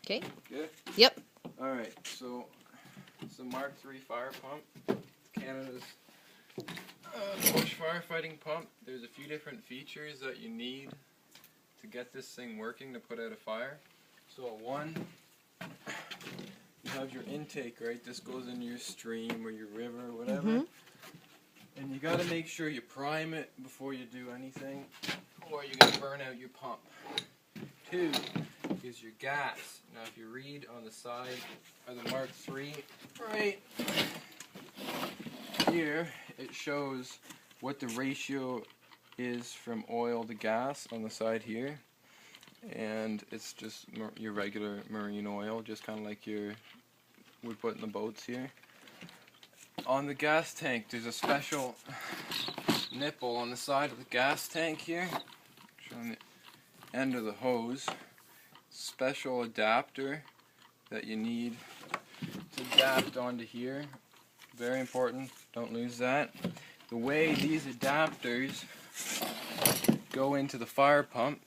Okay. Good? Yep. Alright, so it's a Mark III fire pump. Canada's bush firefighting pump. There's a few different features that you need to get this thing working to put out a fire. So one, you have your intake, right? This goes into your stream or your river or whatever. And you got to make sure you prime it before you do anything, or you're going to burn out your pump. Two is your gas. Now if you read on the side of the Mark III, right here, it shows what the ratio is from oil to gas on the side here. And it's just your regular marine oil, just kind of like you would put in the boats here. On the gas tank, there's a special nipple on the side of the gas tank here, showing the end of the hose. Special adapter that you need to adapt onto here. Very important, don't lose that. The way these adapters go into the fire pump,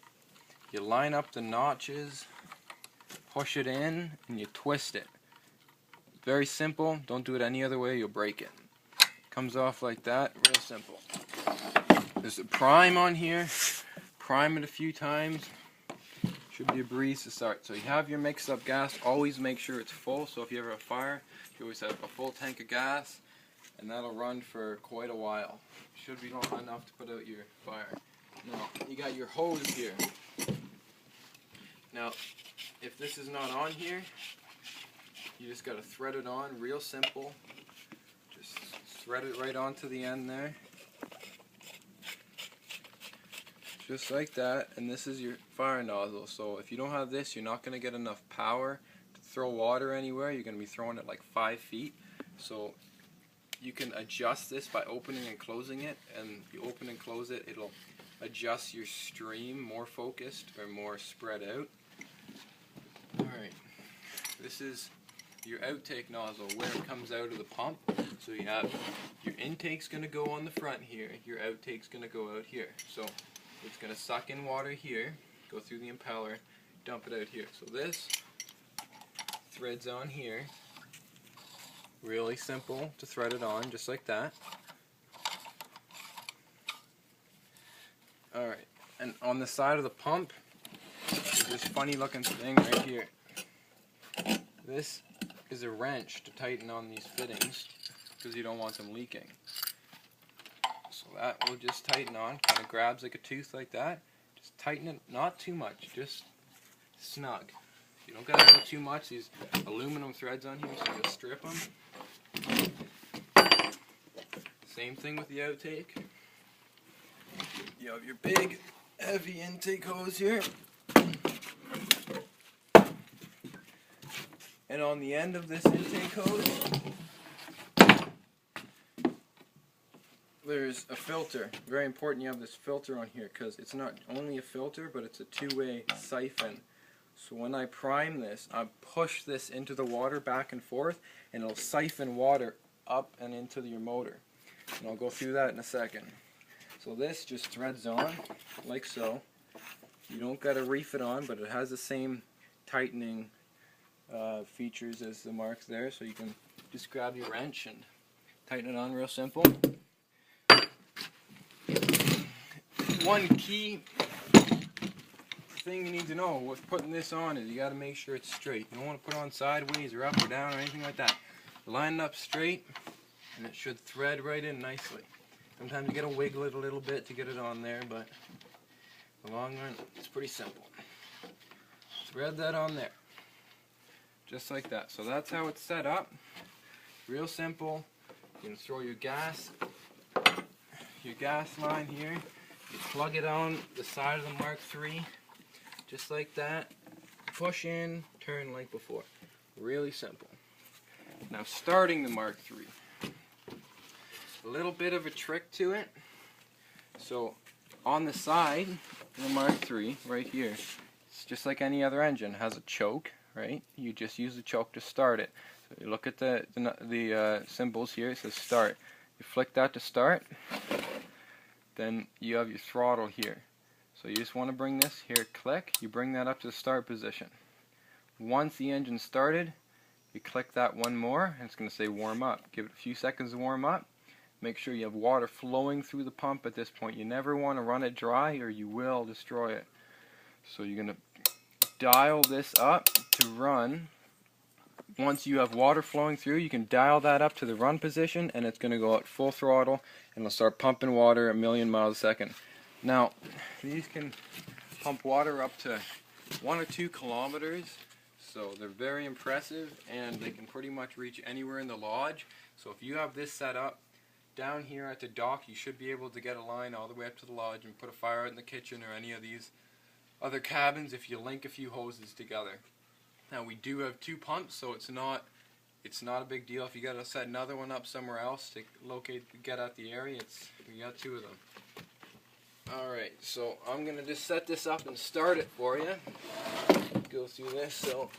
you line up the notches, push it in, and you twist it. Very simple, don't do it any other way, you'll break it. Comes off like that, real simple. There's a prime on here, prime it a few times, should be a breeze to start. So you have your mixed up gas, always make sure it's full, so if you ever have a fire, you always have a full tank of gas, and that'll run for quite a while. Should be enough to put out your fire. Now, you got your hose here. Now, if this is not on here, you just got to thread it on, real simple. Just thread it right onto the end there. Just like that, and this is your fire nozzle. So if you don't have this, you're not going to get enough power to throw water anywhere. You're going to be throwing it like 5 feet. So you can adjust this by opening and closing it, and you open and close it, it'll adjust your stream more focused or more spread out. Alright, this is your outtake nozzle, where it comes out of the pump. So you have your intake's going to go on the front here, your outtake's going to go out here. So it's going to suck in water here, go through the impeller, dump it out here. So this threads on here, really simple to thread it on, just like that. Alright, and on the side of the pump, there's this funny looking thing right here. This is a wrench to tighten on these fittings because you don't want them leaking. So that will just tighten on, kind of grabs like a tooth like that. Just tighten it, not too much, just snug. You don't gotta go too much. These aluminum threads on here, so you'll strip them. Same thing with the outtake. You have your big, heavy intake hose here. And on the end of this intake hose, there's a filter. Very important you have this filter on here, because it's not only a filter, but it's a two-way siphon. So when I prime this, I push this into the water back and forth, and it'll siphon water up and into your motor. And I'll go through that in a second. So this just threads on, like so. You don't got to reef it on, but it has the same tightening features as the marks there, so you can just grab your wrench and tighten it on real simple. One key thing you need to know with putting this on is you got to make sure it's straight. You don't want to put it on sideways or up or down or anything like that. Line it up straight, and it should thread right in nicely. Sometimes you got to wiggle it a little bit to get it on there, but in the long run, it's pretty simple. Thread that on there, just like that. So that's how it's set up. Real simple. You can throw your gas line here. You plug it on the side of the Mark III, just like that. Push in, turn like before. Really simple. Now starting the Mark III. A little bit of a trick to it. So on the side of the Mark III, right here, it's just like any other engine. It has a choke, right? You just use the choke to start it. So you look at the symbols here, it says start. You flick that to start, then you have your throttle here. So you just want to bring this here, click, you bring that up to the start position. Once the engine's started, you click that one more, and it's going to say warm up. Give it a few seconds to warm up. Make sure you have water flowing through the pump at this point. You never want to run it dry or you will destroy it. So you're going to dial this up to run. Once you have water flowing through, you can dial that up to the run position, and it's going to go at full throttle, and it'll start pumping water 1,000,000 miles a second. Now, these can pump water up to 1 or 2 kilometers, so they're very impressive, and they can pretty much reach anywhere in the lodge. So if you have this set up down here at the dock, you should be able to get a line all the way up to the lodge and put a fire in the kitchen or any of these other cabins if you link a few hoses together. Now we do have 2 pumps, so it's not a big deal. If you got to set another one up somewhere else to get at the area, we got 2 of them. Alright, so I'm going to just set this up and start it for you. Go through this, so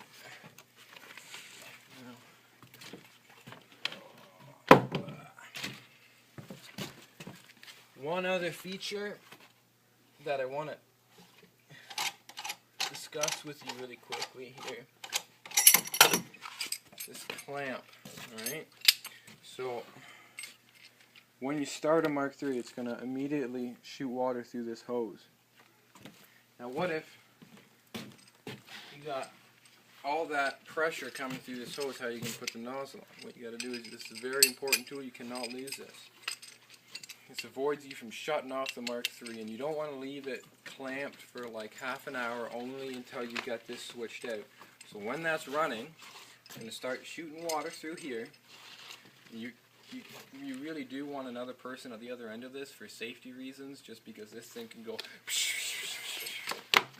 one other feature that I want to discuss with you really quickly here. This clamp, alright? So when you start a Mark III, it's going to immediately shoot water through this hose. Now what if you got all that pressure coming through this hose? How are you going to put the nozzle on? What you got to do is, this is a very important tool, you cannot lose this. This avoids you from shutting off the Mark III, and you don't want to leave it clamped for like half an hour only until you get this switched out. So when that's running, it's going to start shooting water through here. You really do want another person at the other end of this for safety reasons, just because this thing can go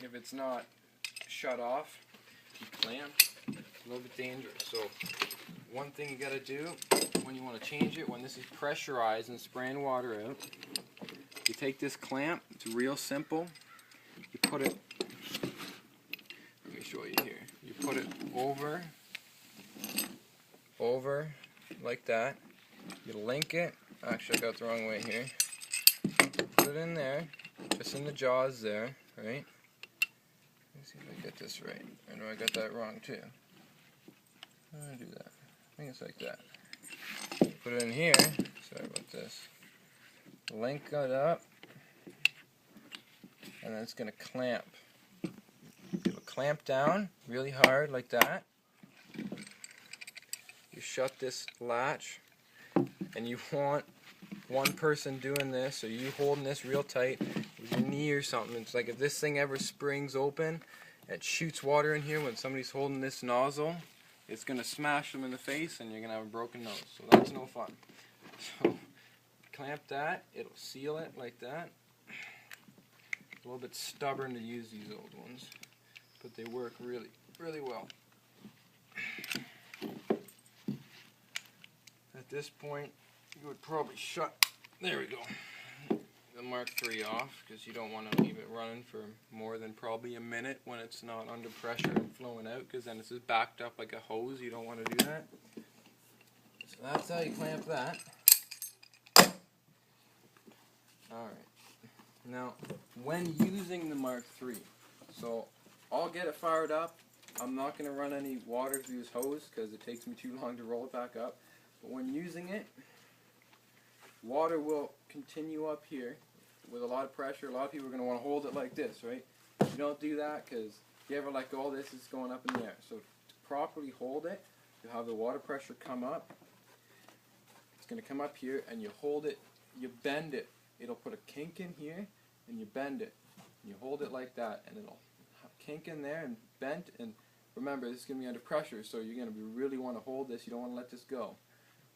if it's not shut off, be clamped, it's a little bit dangerous. So one thing you got to do when you want to change it, when this is pressurized and spraying water out, you take this clamp, it's real simple, you put it, let me show you here, you put it over like that, you link it, actually I got it the wrong way here, put it in there, just in the jaws there, right? Let me see if I get this right. I know I got that wrong too. How do I do that? I think it's like that. Put it in here, sorry about this, link it up, and then it's going to clamp. It'll clamp down really hard like that. You shut this latch, and you want one person doing this, or you holding this real tight with your knee or something. It's like if this thing ever springs open, it shoots water in here when somebody's holding this nozzle, it's going to smash them in the face and you're going to have a broken nose. So that's no fun. So clamp that, it'll seal it like that. A little bit stubborn to use these old ones, but they work really, really well. At this point, you would probably shut, there we go, the Mark III off, because you don't want to leave it running for more than probably a minute when it's not under pressure and flowing out, because then it's just backed up like a hose. You don't want to do that. So that's how you clamp that. Alright, now when using the Mark III, so I'll get it fired up. I'm not going to run any water through this hose because it takes me too long to roll it back up. But when using it, water will continue up here with a lot of pressure. A lot of people are going to want to hold it like this, right? You don't do that, because if you ever let go of this, it's going up in the air. So to properly hold it, you have the water pressure come up. It's going to come up here, and you hold it, you bend it. It'll put a kink in here, and you bend it. You hold it like that, and it'll kink in there and bent. And remember, this is going to be under pressure, so you're going to really want to hold this. You don't want to let this go.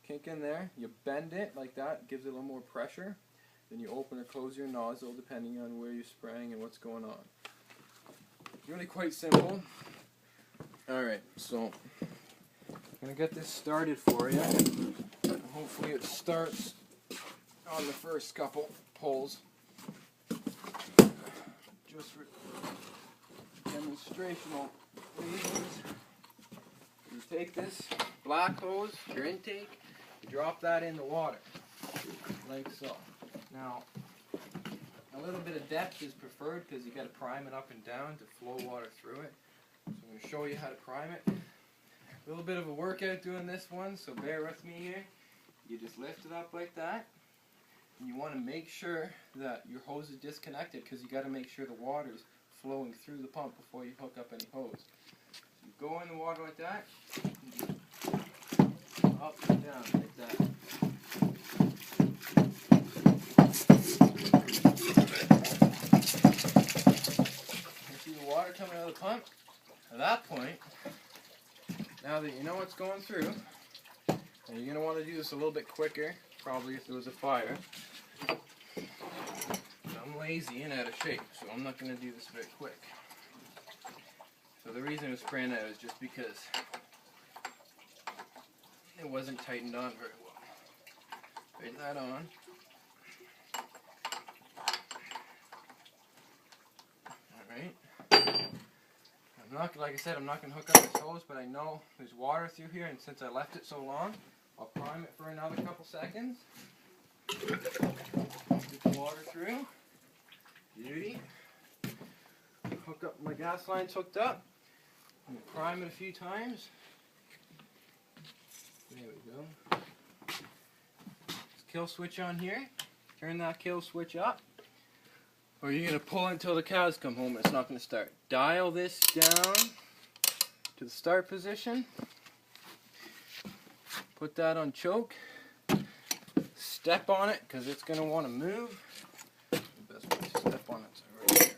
Kink in there, you bend it like that, gives it a little more pressure. Then you open or close your nozzle depending on where you're spraying and what's going on. It's really quite simple. Alright, so I'm going to get this started for you. Hopefully it starts on the first couple pulls. Just for demonstrational reasons. You take this black hose, your intake, you drop that in the water, like so. Now, a little bit of depth is preferred because you got to prime it up and down to flow water through it. So I'm going to show you how to prime it. A little bit of a workout doing this one, so bear with me here. You just lift it up like that. And you want to make sure that your hose is disconnected, because you got to make sure the water is flowing through the pump before you hook up any hose. You go in the water like that, up and down like that. You see the water coming out of the pump? At that point, now that you know what's going through, and you're going to want to do this a little bit quicker, probably if there was a fire. I'm lazy and out of shape, so I'm not going to do this very quick. So the reason it's spraying out is just because it wasn't tightened on very well. Tighten that on. Alright. I'm not, like I said, I'm not going to hook up this hose, but I know there's water through here, and since I left it so long, I'll prime it for another couple seconds. Get the water through. Beauty. Hook up, my gas line's hooked up. I'm going to prime it a few times. There we go. Kill switch on here. Turn that kill switch up. Or you're going to pull it until the cows come home and it's not going to start. Dial this down to the start position. Put that on choke. Step on it because it's going to want to move. The best way to step on it is right here.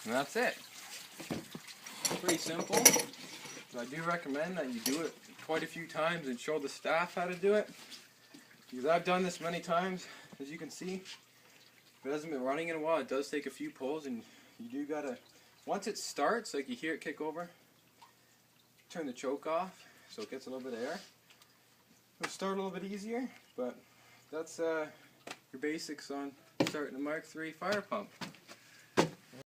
And that's it. Pretty simple. But I do recommend that you do it quite a few times and show the staff how to do it. Because I've done this many times, as you can see. If it hasn't been running in a while, it does take a few pulls, and you do gotta, once it starts, like you hear it kick over, turn the choke off so it gets a little bit of air. It'll start a little bit easier, but that's your basics on starting a Mark III fire pump.